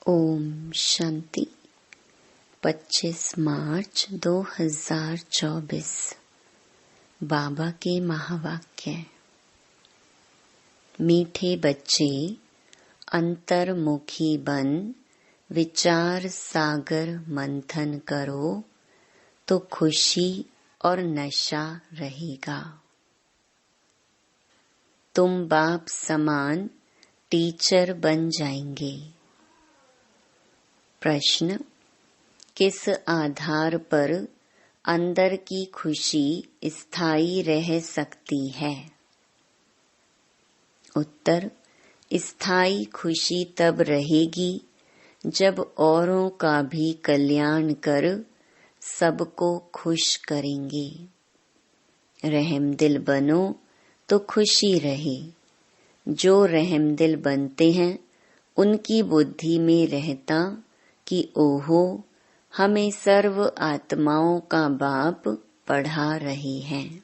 ओम शांति। 25 मार्च 2024। बाबा के महावाक्य। मीठे बच्चे, अंतर्मुखी बन विचार सागर मंथन करो तो खुशी और नशा रहेगा। तुम बाप समान टीचर बन जाएंगे। प्रश्न: किस आधार पर अंदर की खुशी स्थायी रह सकती है? उत्तर: स्थायी खुशी तब रहेगी जब औरों का भी कल्याण कर सबको खुश करेंगे। रहमदिल बनो तो खुशी रहे। जो रहमदिल बनते हैं उनकी बुद्धि में रहता कि ओहो, हमें सर्व आत्माओं का बाप पढ़ा रहे हैं,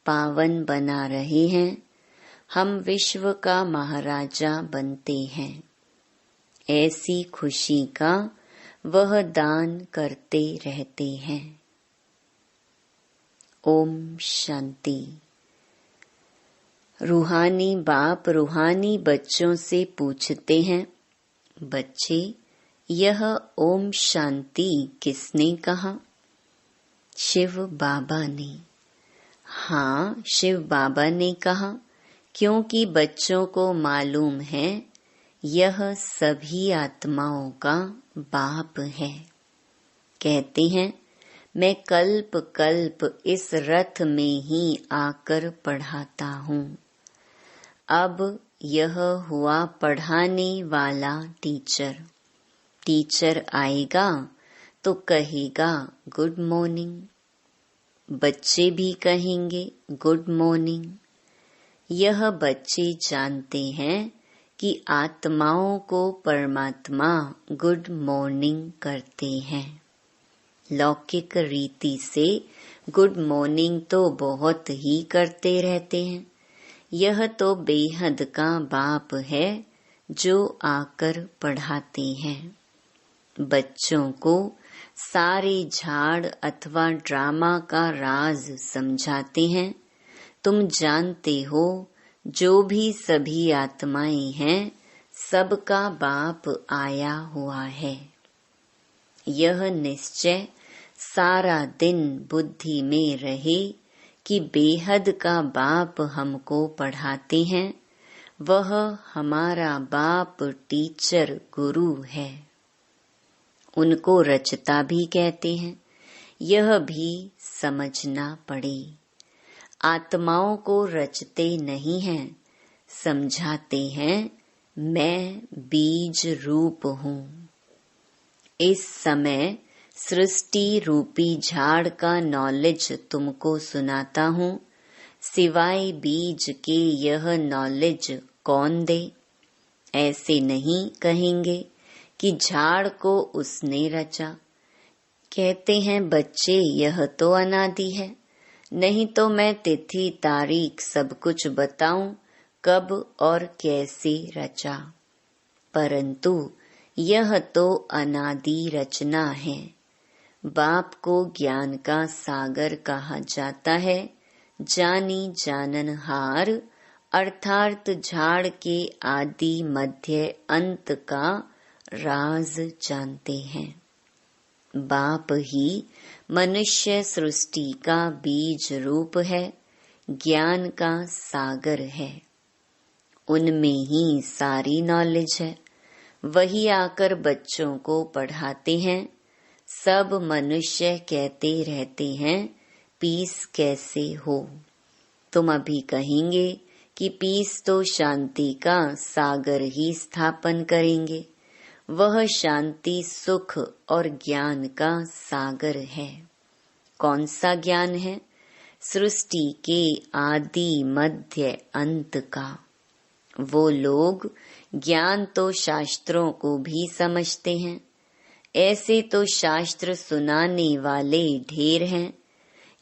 पावन बना रहे हैं, हम विश्व का महाराजा बनते हैं। ऐसी खुशी का वह दान करते रहते हैं। ओम शांति। रूहानी बाप रूहानी बच्चों से पूछते हैं, बच्चे, यह ओम शांति किसने कहा? शिव बाबा ने। हाँ, शिव बाबा ने कहा, क्योंकि बच्चों को मालूम है यह सभी आत्माओं का बाप है। कहते हैं, मैं कल्प कल्प इस रथ में ही आकर पढ़ाता हूँ। अब यह हुआ पढ़ाने वाला टीचर। टीचर आएगा तो कहेगा गुड मॉर्निंग। बच्चे भी कहेंगे गुड मॉर्निंग। यह बच्चे जानते हैं कि आत्माओं को परमात्मा गुड मॉर्निंग करते हैं। लौकिक रीति से गुड मॉर्निंग तो बहुत ही करते रहते हैं। यह तो बेहद का बाप है जो आकर पढ़ाते हैं। बच्चों को सारे झाड़ अथवा ड्रामा का राज समझाते हैं। तुम जानते हो, जो भी सभी आत्माएं हैं सबका बाप आया हुआ है। यह निश्चय सारा दिन बुद्धि में रहे कि बेहद का बाप हमको पढ़ाते हैं। वह हमारा बाप टीचर गुरु है। उनको रचता भी कहते हैं। यह भी समझना पड़े। आत्माओं को रचते नहीं हैं, समझाते हैं मैं बीज रूप हूँ। इस समय सृष्टि रूपी झाड़ का नॉलेज तुमको सुनाता हूँ। सिवाय बीज के यह नॉलेज कौन दे? ऐसे नहीं कहेंगे कि झाड़ को उसने रचा। कहते हैं बच्चे, यह तो अनादि है, नहीं तो मैं तिथि तारीख सब कुछ बताऊं कब और कैसे रचा। परंतु यह तो अनादि रचना है। बाप को ज्ञान का सागर कहा जाता है। जानी जाननहार अर्थात झाड़ के आदि मध्य अंत का राज जानते हैं। बाप ही मनुष्य सृष्टि का बीज रूप है, ज्ञान का सागर है। उनमें ही सारी नॉलेज है। वही आकर बच्चों को पढ़ाते हैं। सब मनुष्य कहते रहते हैं पीस कैसे हो। तुम अभी कहेंगे कि पीस तो शांति का सागर ही स्थापन करेंगे। वह शांति सुख और ज्ञान का सागर है। कौन सा ज्ञान है? सृष्टि के आदि मध्य अंत का। वो लोग ज्ञान तो शास्त्रों को भी समझते हैं। ऐसे तो शास्त्र सुनाने वाले ढेर हैं।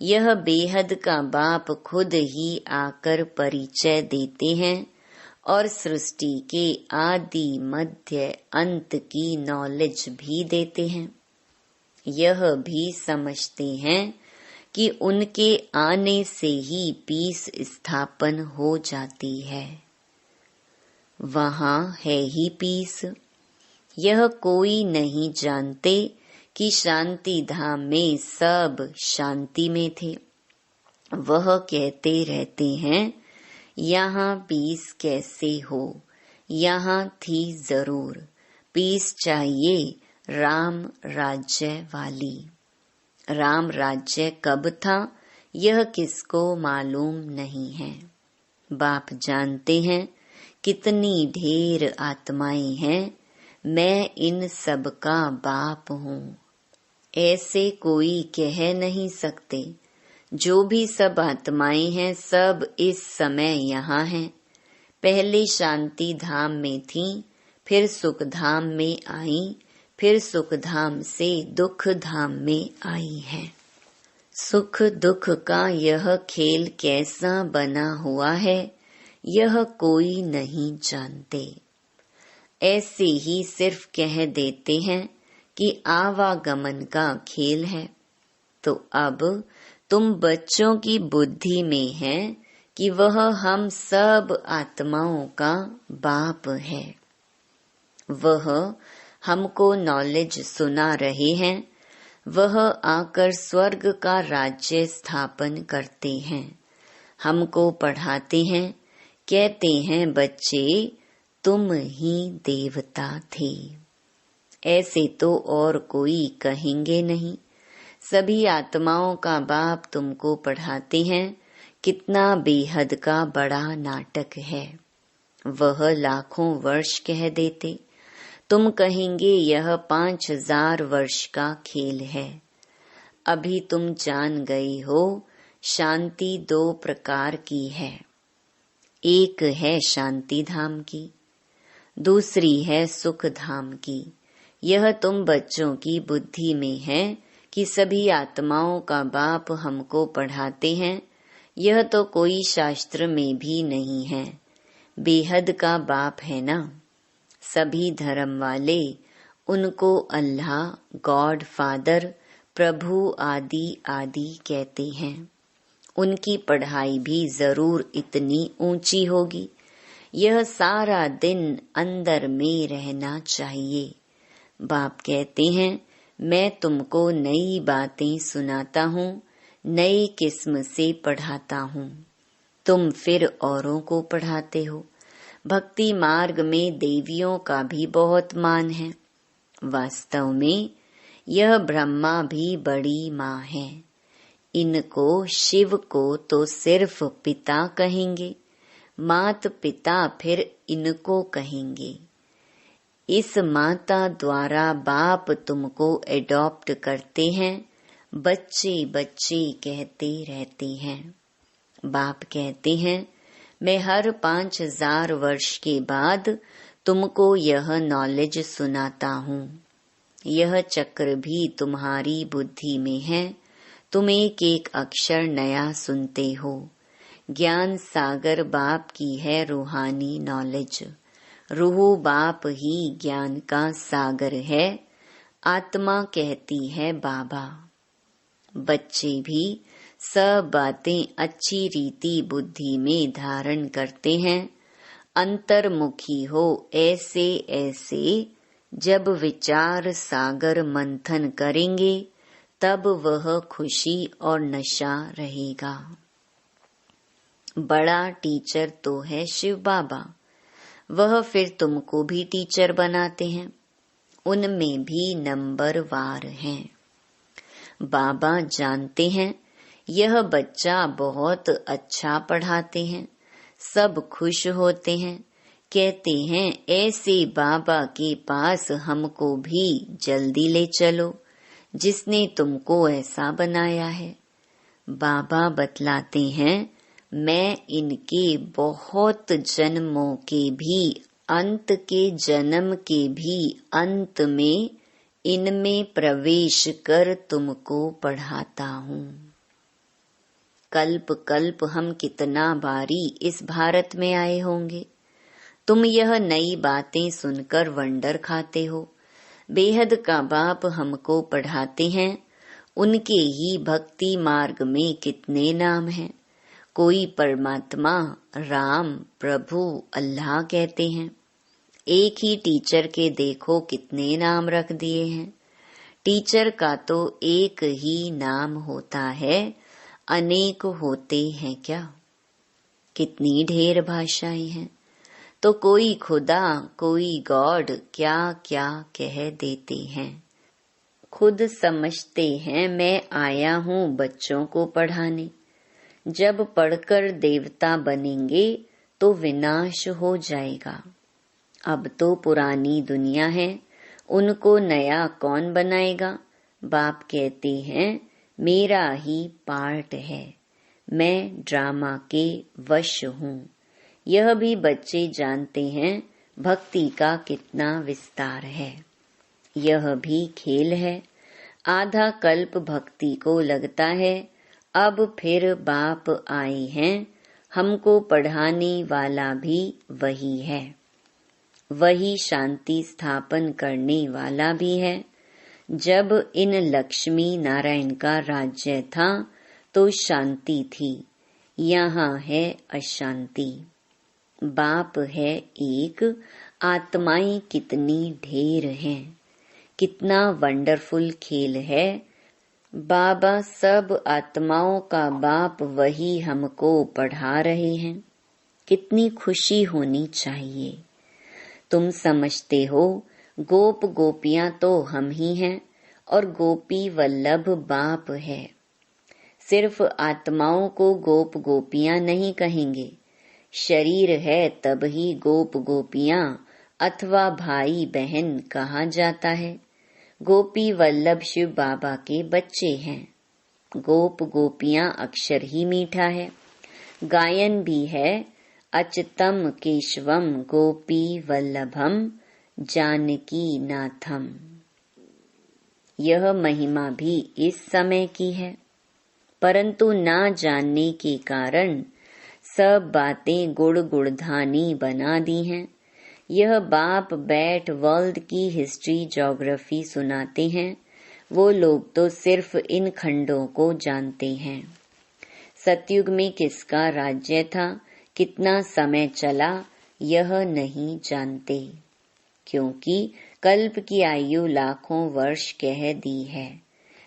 यह बेहद का बाप खुद ही आकर परिचय देते हैं और सृष्टि के आदि मध्य अंत की नॉलेज भी देते हैं। यह भी समझते हैं कि उनके आने से ही पीस स्थापन हो जाती है। वहाँ है ही पीस। यह कोई नहीं जानते कि शांति धाम में सब शांति में थे। वह कहते रहते हैं, यहाँ पीस कैसे हो, यहाँ थी जरूर पीस चाहिए राम राज्य वाली। राम राज्य कब था यह किसको मालूम नहीं है। बाप जानते हैं कितनी ढेर आत्माएं हैं, मैं इन सब का बाप हूँ। ऐसे कोई कह नहीं सकते। जो भी सब आत्माएं हैं सब इस समय यहाँ हैं। पहले शांति धाम में थीं, फिर सुख धाम में आई, फिर सुख धाम से दुख धाम में आई है। सुख दुख का यह खेल कैसा बना हुआ है यह कोई नहीं जानते। ऐसे ही सिर्फ कह देते हैं कि आवागमन का खेल है। तो अब तुम बच्चों की बुद्धि में है कि वह हम सब आत्माओं का बाप है। वह हमको नॉलेज सुना रहे हैं। वह आकर स्वर्ग का राज्य स्थापन करते हैं, हमको पढ़ाते हैं, कहते हैं बच्चे तुम ही देवता थे। ऐसे तो और कोई कहेंगे नहीं। सभी आत्माओं का बाप तुमको पढ़ाते हैं कितना बेहद का बड़ा नाटक है। वह लाखों वर्ष कह देते, तुम कहेंगे यह 5000 वर्ष का खेल है। अभी तुम जान गए हो शांति 2 प्रकार की है। एक है शांति धाम की, दूसरी है सुख धाम की। यह तुम बच्चों की बुद्धि में है कि सभी आत्माओं का बाप हमको पढ़ाते हैं। यह तो कोई शास्त्र में भी नहीं है। बेहद का बाप है ना। सभी धर्म वाले उनको अल्लाह, गॉड फादर, प्रभु आदि आदि कहते हैं। उनकी पढ़ाई भी जरूर इतनी ऊंची होगी। यह सारा दिन अंदर में रहना चाहिए। बाप कहते हैं मैं तुमको नई बातें सुनाता हूँ, नई किस्म से पढ़ाता हूँ। तुम फिर औरों को पढ़ाते हो। भक्ति मार्ग में देवियों का भी बहुत मान है। वास्तव में यह ब्रह्मा भी बड़ी माँ है। इनको शिव को तो सिर्फ पिता कहेंगे, मात पिता फिर इनको कहेंगे। इस माता द्वारा बाप तुमको एडॉप्ट करते हैं। बच्चे बच्चे कहते रहते हैं। बाप कहते हैं मैं हर 5000 वर्ष के बाद तुमको यह नॉलेज सुनाता हूँ। यह चक्र भी तुम्हारी बुद्धि में है। तुम एक एक अक्षर नया सुनते हो। ज्ञान सागर बाप की है रूहानी नॉलेज। रूह बाप ही ज्ञान का सागर है। आत्मा कहती है बाबा। बच्चे भी सब बातें अच्छी रीति बुद्धि में धारण करते हैं। अंतर्मुखी हो ऐसे ऐसे जब विचार सागर मंथन करेंगे तब वह खुशी और नशा रहेगा। बड़ा टीचर तो है शिव बाबा। वह फिर तुमको भी टीचर बनाते हैं। उनमें भी नंबर वार हैं। बाबा जानते हैं यह बच्चा बहुत अच्छा पढ़ाते हैं। सब खुश होते हैं। कहते हैं ऐसे बाबा के पास हमको भी जल्दी ले चलो जिसने तुमको ऐसा बनाया है। बाबा बतलाते हैं मैं इनके बहुत जन्मों के भी अंत के जन्म के भी अंत में इनमें प्रवेश कर तुमको पढ़ाता हूँ। कल्प कल्प हम कितना बारी इस भारत में आए होंगे। तुम यह नई बातें सुनकर वंडर खाते हो। बेहद का बाप हमको पढ़ाते हैं। उनके ही भक्ति मार्ग में कितने नाम हैं। कोई परमात्मा, राम, प्रभु, अल्लाह कहते हैं। एक ही टीचर के देखो कितने नाम रख दिए हैं। टीचर का तो एक ही नाम होता है, अनेक होते हैं क्या। कितनी ढेर भाषाएं हैं। तो कोई खुदा, कोई गॉड क्या क्या कह देते हैं। खुद समझते हैं मैं आया हूँ बच्चों को पढ़ाने। जब पढ़कर देवता बनेंगे तो विनाश हो जाएगा। अब तो पुरानी दुनिया है, उनको नया कौन बनाएगा। बाप कहते हैं मेरा ही पार्ट है, मैं ड्रामा के वश हूँ। यह भी बच्चे जानते हैं भक्ति का कितना विस्तार है। यह भी खेल है। आधा कल्प भक्ति को लगता है, अब फिर बाप आए हैं, हमको पढ़ाने वाला भी वही है। वही शांति स्थापन करने वाला भी है। जब इन लक्ष्मी नारायण का राज्य था तो शांति थी, यहाँ है अशांति। बाप है एक, आत्माएं कितनी ढेर हैं। कितना वंडरफुल खेल है। बाबा सब आत्माओं का बाप वही हमको पढ़ा रहे हैं। कितनी खुशी होनी चाहिए। तुम समझते हो गोप गोपियां तो हम ही हैं और गोपी वल्लभ बाप है। सिर्फ आत्माओं को गोप गोपियां नहीं कहेंगे। शरीर है तब ही गोप गोपियां अथवा भाई बहन कहा जाता है। गोपी वल्लभ शिव बाबा के बच्चे हैं। गोप गोपियां अक्षर ही मीठा है। गायन भी है, अच्युतम केशवम गोपी वल्लभम जानकी नाथम। यह महिमा भी इस समय की है, परंतु ना जानने के कारण सब बातें गुड़ गुड़धानी बना दी हैं। यह बाप बैठ वर्ल्ड की हिस्ट्री ज्योग्राफी सुनाते हैं। वो लोग तो सिर्फ इन खंडों को जानते हैं। सतयुग में किसका राज्य था, कितना समय चला, यह नहीं जानते, क्योंकि कल्प की आयु लाखों वर्ष कह दी है।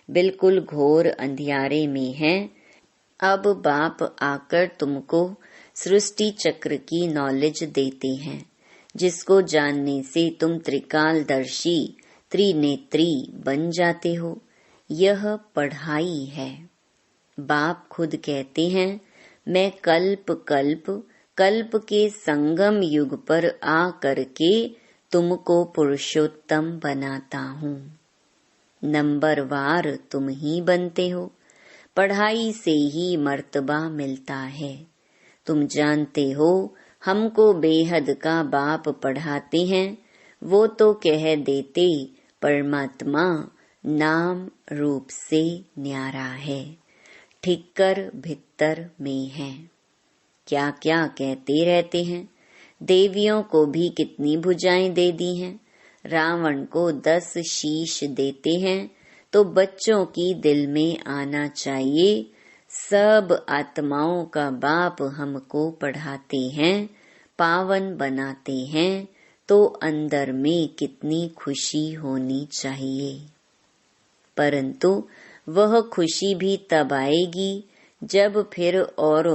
बिल्कुल घोर अंधियारे में है। अब बाप आकर तुमको सृष्टि चक्र की नॉलेज देते हैं, जिसको जानने से तुम त्रिकालदर्शी त्रिनेत्री बन जाते हो। यह पढ़ाई है। बाप खुद कहते हैं मैं कल्प कल्प कल्प के संगम युग पर आ करके तुमको पुरुषोत्तम बनाता हूँ। नंबरवार तुम ही बनते हो। पढ़ाई से ही मर्तबा मिलता है। तुम जानते हो हमको बेहद का बाप पढ़ाते हैं। वो तो कह देते परमात्मा नाम रूप से न्यारा है, ठिक्कर भित्तर में है। क्या क्या कहते रहते हैं। देवियों को भी कितनी भुजाएं दे दी हैं। रावण को 10 शीश देते हैं। तो बच्चों की दिल में आना चाहिए सब आत्माओं का बाप हमको पढ़ाते हैं, पावन बनाते हैं, तो अंदर में कितनी खुशी होनी चाहिए। परंतु वह खुशी भी तब आएगी जब फिर औरों